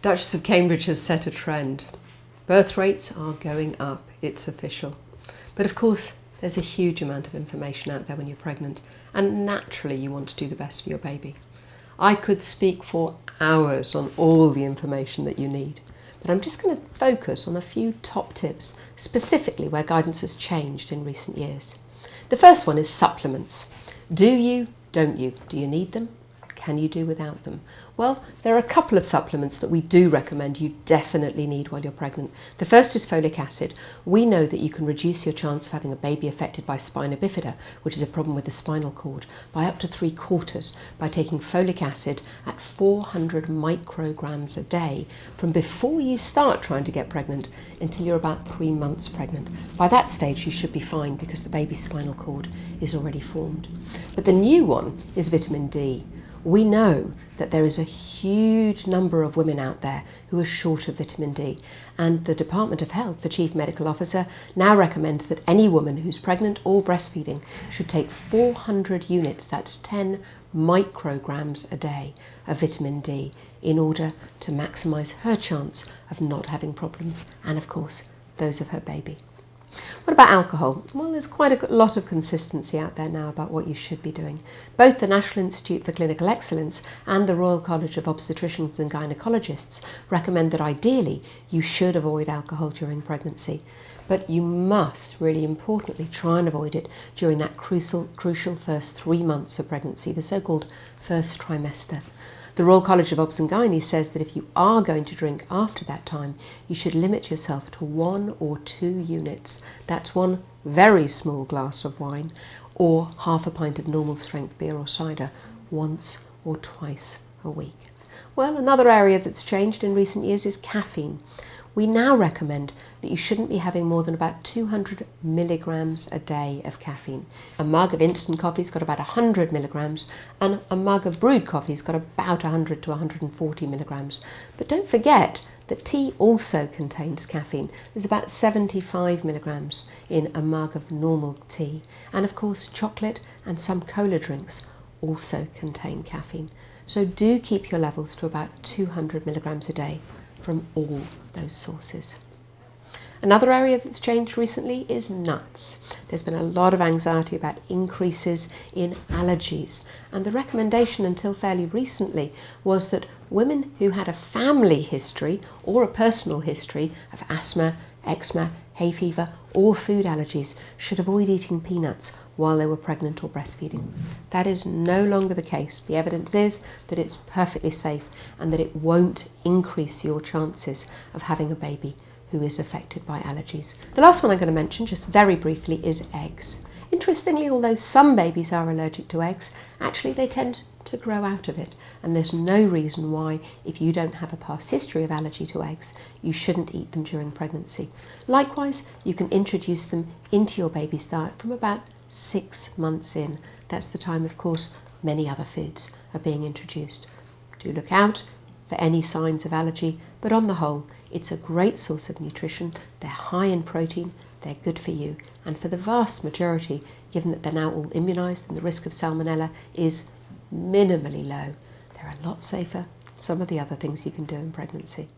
Duchess of Cambridge has set a trend. Birth rates are going up, it's official. But of course, there's a huge amount of information out there when you're pregnant, and naturally you want to do the best for your baby. I could speak for hours on all the information that you need, but I'm just going to focus on a few top tips, specifically where guidance has changed in recent years. The first one is supplements. Do you, don't you? Do you need them? Can you do without them? Well, there are a couple of supplements that we do recommend you definitely need while you're pregnant. The first is folic acid. We know that you can reduce your chance of having a baby affected by spina bifida, which is a problem with the spinal cord, by up to 3/4 by taking folic acid at 400 micrograms a day from before you start trying to get pregnant until you're about 3 months pregnant. By that stage, you should be fine because the baby's spinal cord is already formed. But the new one is vitamin D. We know that there is a huge number of women out there who are short of vitamin D, and the Department of Health, the Chief Medical Officer, now recommends that any woman who's pregnant or breastfeeding should take 400 units, that's 10 micrograms a day of vitamin D, in order to maximise her chance of not having problems, and of course those of her baby. What about alcohol? Well, there's quite a lot of consistency out there now about what you should be doing. Both the National Institute for Clinical Excellence and the Royal College of Obstetricians and Gynecologists recommend that ideally you should avoid alcohol during pregnancy, but you must really importantly try and avoid it during that crucial first 3 months of pregnancy, the so-called first trimester. The Royal College of Obs and Gynae says that if you are going to drink after that time, you should limit yourself to 1 or 2 units. That's 1 very small glass of wine or half a pint of normal strength beer or cider once or twice a week. Well, another area that's changed in recent years is caffeine. We now recommend that you shouldn't be having more than about 200 milligrams a day of caffeine. A mug of instant coffee's got about 100 milligrams, and a mug of brewed coffee's got about 100 to 140 milligrams. But don't forget that tea also contains caffeine. There's about 75 milligrams in a mug of normal tea. And of course, chocolate and some cola drinks also contain caffeine. So do keep your levels to about 200 milligrams a day from all those sources. Another area that's changed recently is nuts. There's been a lot of anxiety about increases in allergies, and the recommendation until fairly recently was that women who had a family history or a personal history of asthma, eczema, hay fever or food allergies should avoid eating peanuts while they were pregnant or breastfeeding. That is no longer the case. The evidence is that it's perfectly safe and that it won't increase your chances of having a baby who is affected by allergies. The last one I'm going to mention, just very briefly, is eggs. Interestingly, although some babies are allergic to eggs, actually they tend to grow out of it, and there's no reason why, if you don't have a past history of allergy to eggs, you shouldn't eat them during pregnancy. Likewise, you can introduce them into your baby's diet from about 6 months in. That's the time, of course, many other foods are being introduced. Do look out for any signs of allergy, but on the whole, it's a great source of nutrition. They're high in protein, they're good for you, and for the vast majority, given that they're now all immunised and the risk of salmonella is minimally low, they're a lot safer than some of the other things you can do in pregnancy.